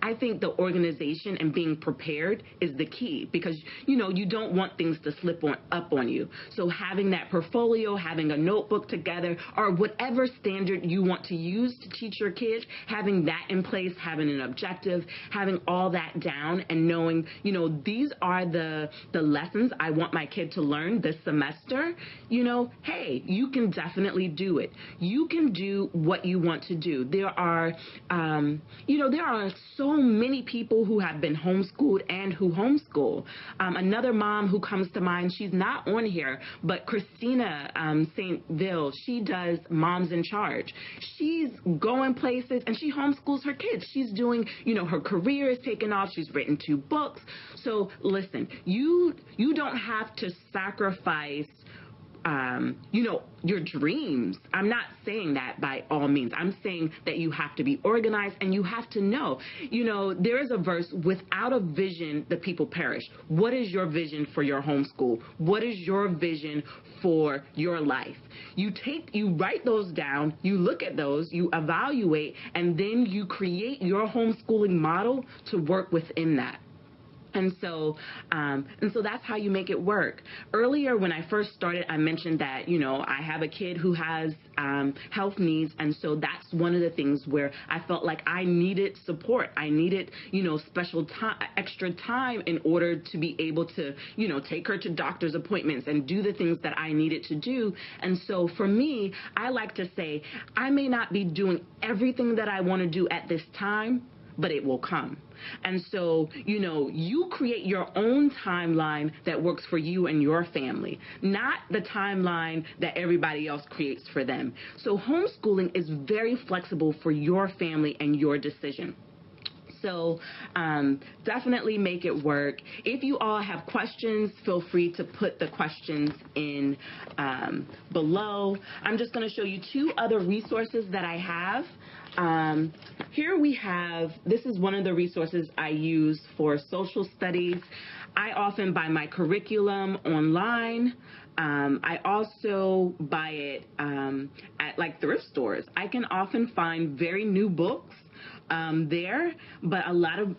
I think the organization and being prepared is the key because, you don't want things to slip up on you. So having that portfolio, having a notebook together, or whatever standard you want to use to teach your kids, having that in place, having an objective, having all that down and knowing, these are the lessons I want my kid to learn this semester, hey, you can definitely do it. You can do what you want to do. There are so many people who have been homeschooled and who homeschool. Another mom who comes to mind, she's not on here, but Christina St. Ville, she does Moms in Charge. She's going places and she homeschools her kids. She's doing, her career is taking off. She's written 2 books. So listen, you don't have to sacrifice your dreams. I'm not saying that by all means. I'm saying that you have to be organized and you have to know. There is a verse, without a vision, the people perish. What is your vision for your homeschool? What is your vision for your life? You write those down, you look at those, you evaluate, and then you create your homeschooling model to work within that. And so that's how you make it work. Earlier, when I first started, I mentioned that, I have a kid who has health needs. And so that's one of the things where I felt like I needed support. I needed, special time, extra time in order to be able to, take her to doctor's appointments and do the things that I needed to do. And so for me, I like to say, I may not be doing everything that I want to do at this time, but it will come. And so, you create your own timeline that works for you and your family, not the timeline that everybody else creates for them. So homeschooling is very flexible for your family and your decision. So definitely make it work. If you all have questions, feel free to put the questions in below. I'm just going to show you 2 other resources that I have. Here we have, this is one of the resources I use for social studies. I often buy my curriculum online. I also buy it at like thrift stores. I can often find very new books there, but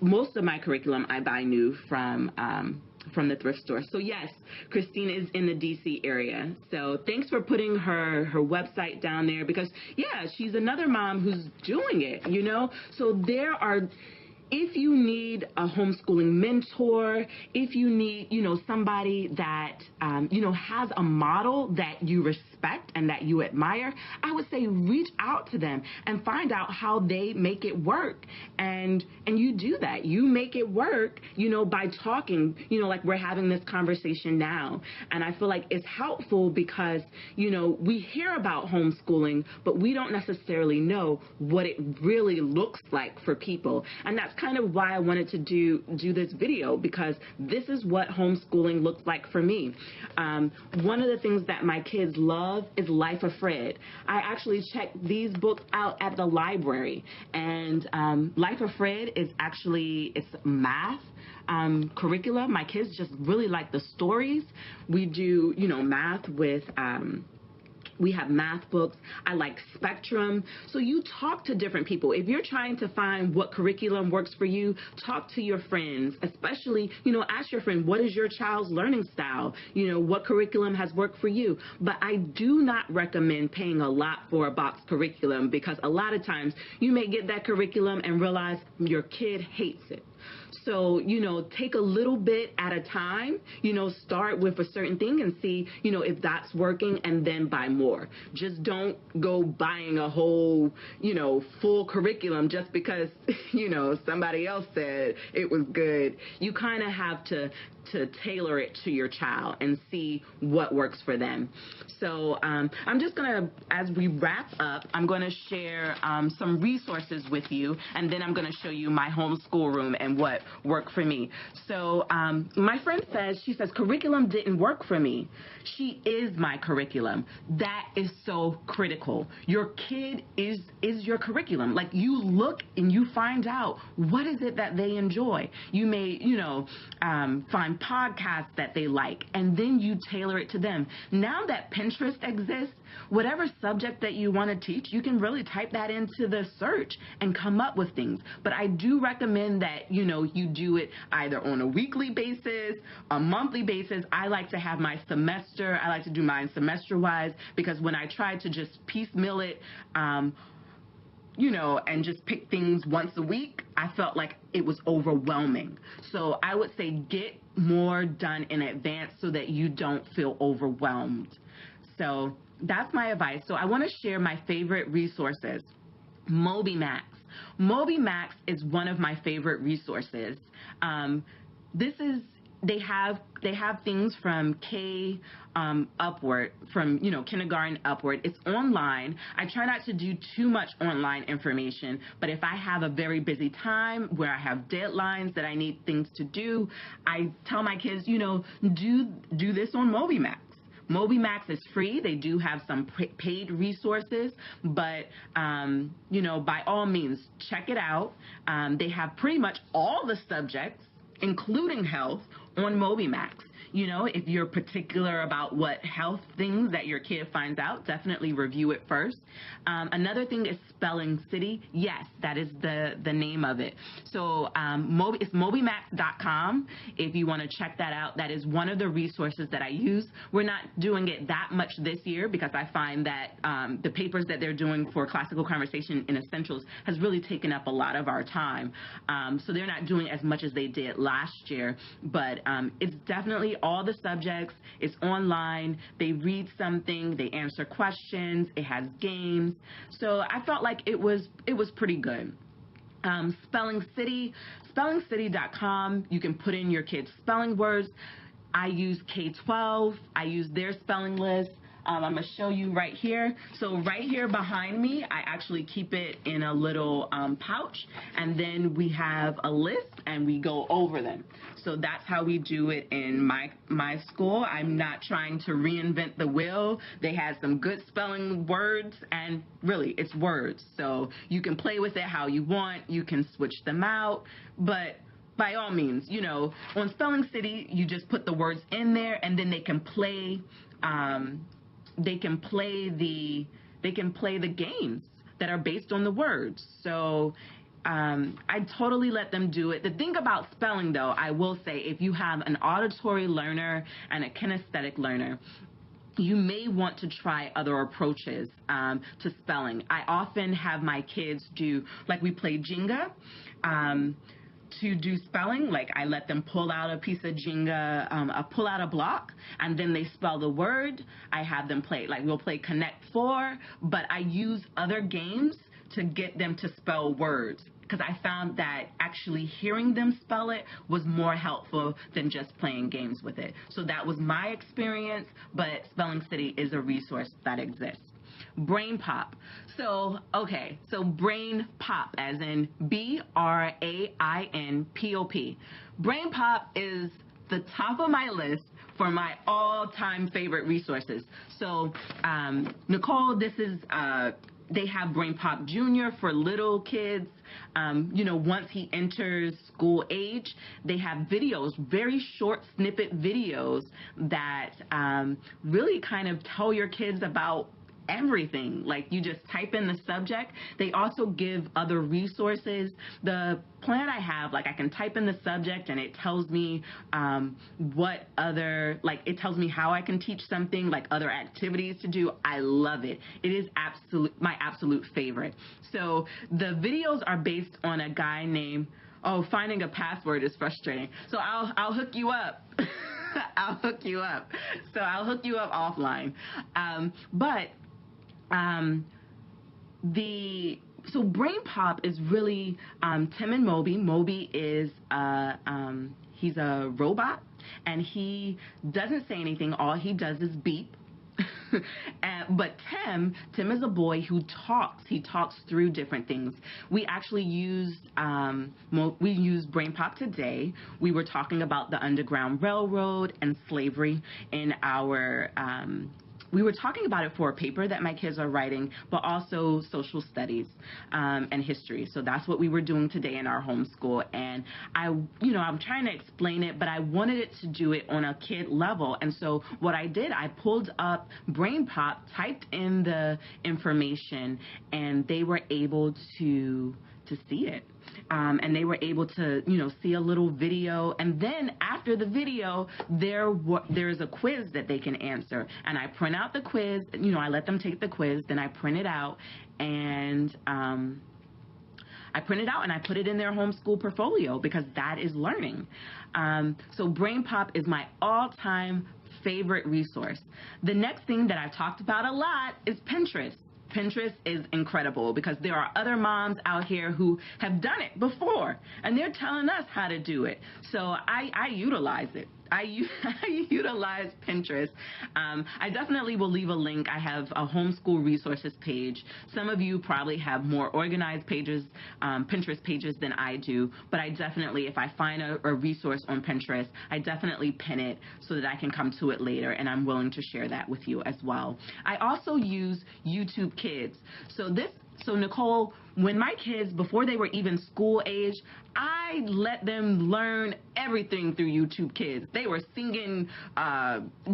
most of my curriculum I buy new from the thrift store. So yes, Christine is in the DC area. So thanks for putting her website down there because yeah, she's another mom who's doing it, So there are, if you need a homeschooling mentor, if you need, somebody that, has a model that you respect and that you admire, I would say reach out to them and find out how they make it work. And you do that. You make it work, by talking, like we're having this conversation now. And I feel like it's helpful because, we hear about homeschooling, but we don't necessarily know what it really looks like for people. And that's kind of why I wanted to do this video, because this is what homeschooling looks like for me. One of the things that my kids love is Life of Fred. I actually checked these books out at the library, and Life of Fred is actually, it's math curriculum. My kids just really like the stories. We do, math with we have math books. I like Spectrum. So you talk to different people. If you're trying to find what curriculum works for you, talk to your friends, especially, ask your friend, what is your child's learning style? What curriculum has worked for you? But I do not recommend paying a lot for a box curriculum, because a lot of times you may get that curriculum and realize your kid hates it. So, take a little bit at a time, start with a certain thing and see, if that's working, and then buy more. Just don't go buying a whole, full curriculum just because, somebody else said it was good. You kind of have to tailor it to your child and see what works for them. So I'm just going to, as we wrap up, I'm going to share some resources with you, and then I'm going to show you my homeschool room and what worked for me. So my friend says, she says, curriculum didn't work for me. She is my curriculum. That is so critical. Your kid is your curriculum. Like, you look and you find out what is it that they enjoy. You may, find podcasts that they like, and then you tailor it to them. Now that Pinterest exists, whatever subject that you want to teach, you can really type that into the search and come up with things. But I do recommend that, you do it either on a weekly basis, a monthly basis. I like to have my semester. I like to do mine semester-wise, because when I try to just piecemeal it, and just pick things once a week, I felt like it was overwhelming. So I would say get more done in advance so that you don't feel overwhelmed. So that's my advice. So I want to share my favorite resources. MobyMax. MobyMax is one of my favorite resources. They have things from K upward, from kindergarten upward. It's online. I try not to do too much online information, but if I have a very busy time where I have deadlines that I need things to do, I tell my kids, do this on MobyMax. MobyMax is free. They do have some paid resources, but, by all means, check it out. They have pretty much all the subjects, including health, on MobyMax. If you're particular about what health things that your kid finds out, definitely review it first. Another thing is Spelling City. Yes, that is the name of it. So it's mobymax.com if you want to check that out. That is one of the resources that I use. We're not doing it that much this year because I find that the papers that they're doing for Classical Conversation in Essentials has really taken up a lot of our time. So they're not doing as much as they did last year, but it's definitely all the subjects. It's online. They read something. They answer questions. It has games. So I felt like it was pretty good. Spelling City, spellingcity.com. You can put in your kids' spelling words. I use K-12. I use their spelling list. I'm going to show you right here. So right here behind me, I actually keep it in a little pouch, and then we have a list and we go over them. So that's how we do it in my school. I'm not trying to reinvent the wheel. They had some good spelling words, and really, it's words. So you can play with it how you want. You can switch them out, but by all means, on Spelling City, you just put the words in there, and then they can play. They can play the games that are based on the words. So I totally let them do it. The thing about spelling, though, I will say, if you have an auditory learner and a kinesthetic learner, you may want to try other approaches to spelling. I often have my kids do, like we play Jenga. To do spelling, like I let them pull out a piece of Jenga, pull out a block, and then they spell the word. I have them play, like we'll play Connect Four, but I use other games to get them to spell words, because I found that actually hearing them spell it was more helpful than just playing games with it. So that was my experience, but Spelling City is a resource that exists. Brain Pop. So Brain Pop, as in BRAINPOP. Brain Pop is the top of my list for my all-time favorite resources. So, Nicole, this is, they have Brain Pop Junior for little kids. Once he enters school age, they have videos, very short snippet videos that really kind of tell your kids about everything. Like, you just type in the subject. They also give other resources. The plan I have, like, I can type in the subject and it tells me it tells me how I can teach something, like other activities to do. I love it. It is my absolute favorite. So the videos are based on a guy named, finding a password is frustrating. So I'll hook you up. I'll hook you up. So I'll hook you up offline. So Brain Pop is really Tim and Moby. Moby is he's a robot, and he doesn't say anything. All he does is beep. But Tim is a boy who talks. He talks through different things. We actually used Brain Pop today. We were talking about the Underground Railroad and slavery in our we were talking about it for a paper that my kids are writing, but also social studies and history. So that's what we were doing today in our homeschool. And I'm trying to explain it, but I wanted it to do it on a kid level. And so what I did, I pulled up Brain Pop, typed in the information, and they were able to see it. And they were able to, see a little video. And then after the video, there's a quiz that they can answer. And I print out the quiz. I let them take the quiz. Then I print it out. And I put it in their homeschool portfolio, because that is learning. So Brain Pop is my all-time favorite resource. The next thing that I've talked about a lot is Pinterest. Pinterest is incredible, because there are other moms out here who have done it before, and they're telling us how to do it. So I utilize it. I utilize Pinterest. I definitely will leave a link. I have a homeschool resources page. Some of you probably have more organized pages, Pinterest pages, than I do, but I definitely, if I find a resource on Pinterest, I definitely pin it so that I can come to it later, and I'm willing to share that with you as well. I also use YouTube Kids. So Nicole, when my kids, before they were even school age, I let them learn everything through YouTube Kids. They were singing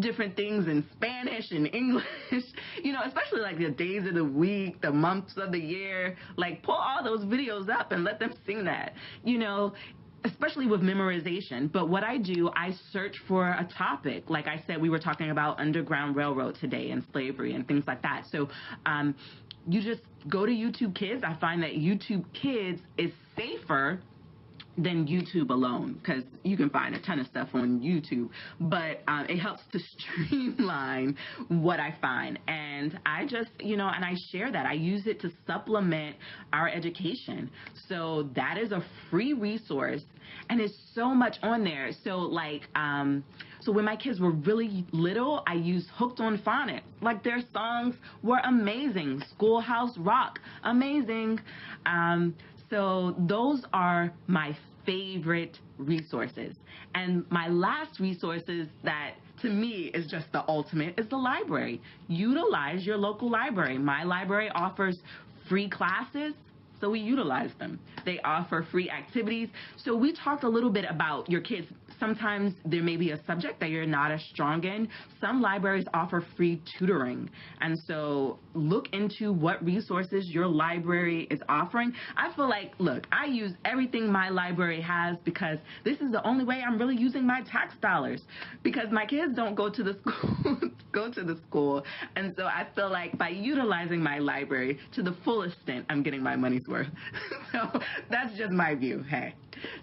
different things in Spanish and English, especially like the days of the week, the months of the year. Like, pull all those videos up and let them sing that, especially with memorization. But what I do, I search for a topic. Like I said, we were talking about Underground Railroad today and slavery and things like that. So you just go to YouTube Kids. I find that YouTube Kids is safer than YouTube alone, because you can find a ton of stuff on YouTube, but it helps to streamline what I find. And I just, and I share that. I use it to supplement our education. So that is a free resource, and it's so much on there. So like, so when my kids were really little, I used Hooked on Phonics. Like, their songs were amazing. Schoolhouse Rock, amazing. So those are my favorite resources. And my last resources that to me is just the ultimate is the library. Utilize your local library. My library offers free classes, so we utilize them. They offer free activities. So we talked a little bit about your kids sometimes there may be a subject that you're not as strong in. Some libraries offer free tutoring. And so look into what resources your library is offering. I feel like, look, I use everything my library has because this is the only way I'm really using my tax dollars, because my kids don't go to the school. And so I feel like by utilizing my library to the fullest extent, I'm getting my money's worth. So that's just my view. Hey,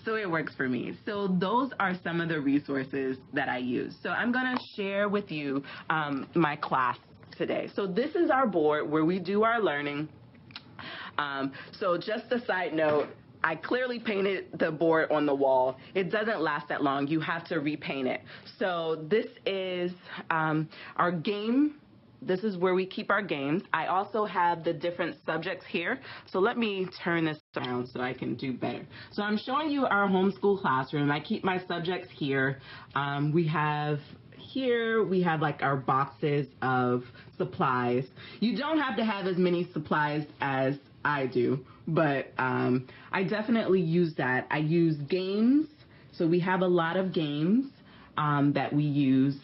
so it works for me. So those are some of the resources that I use. So I'm going to share with you my class today. So this is our board where we do our learning. So just a side note, I clearly painted the board on the wall. It doesn't last that long. You have to repaint it. So this is our game. This is where we keep our games. I also have the different subjects here. So let me turn this around so I can do better. So I'm showing you our homeschool classroom. I keep my subjects here. We have like our boxes of supplies. You don't have to have as many supplies as I do, but I definitely use that. I use games. So we have a lot of games that we use.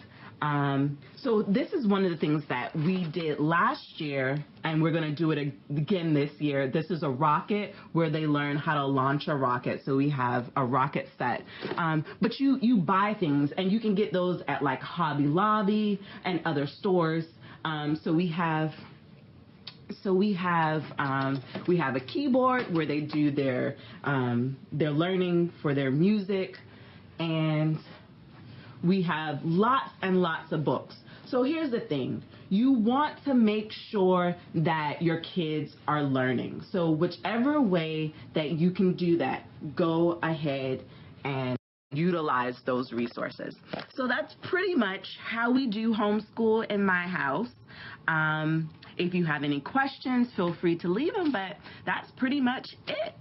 So this is one of the things that we did last year, and we're going to do it again this year. This is a rocket where they learn how to launch a rocket. So we have a rocket set. But you buy things, and you can get those at like Hobby Lobby and other stores. We have a keyboard where they do their learning for their music, and we have lots and lots of books. So here's the thing. You want to make sure that your kids are learning. So whichever way that you can do that, go ahead and utilize those resources. So that's pretty much how we do homeschool in my house. If you have any questions, feel free to leave them, but that's pretty much it.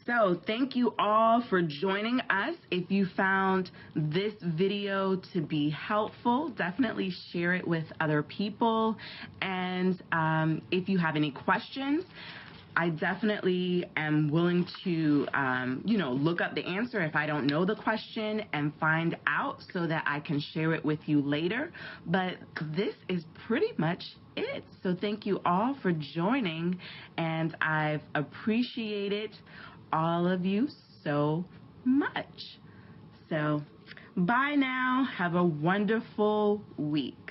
So thank you all for joining us. If you found this video to be helpful, definitely share it with other people. And if you have any questions, I definitely am willing to, look up the answer if I don't know the question and find out so that I can share it with you later. But this is pretty much it. So thank you all for joining, and I've appreciated all of you so much. So bye now. Have a wonderful week.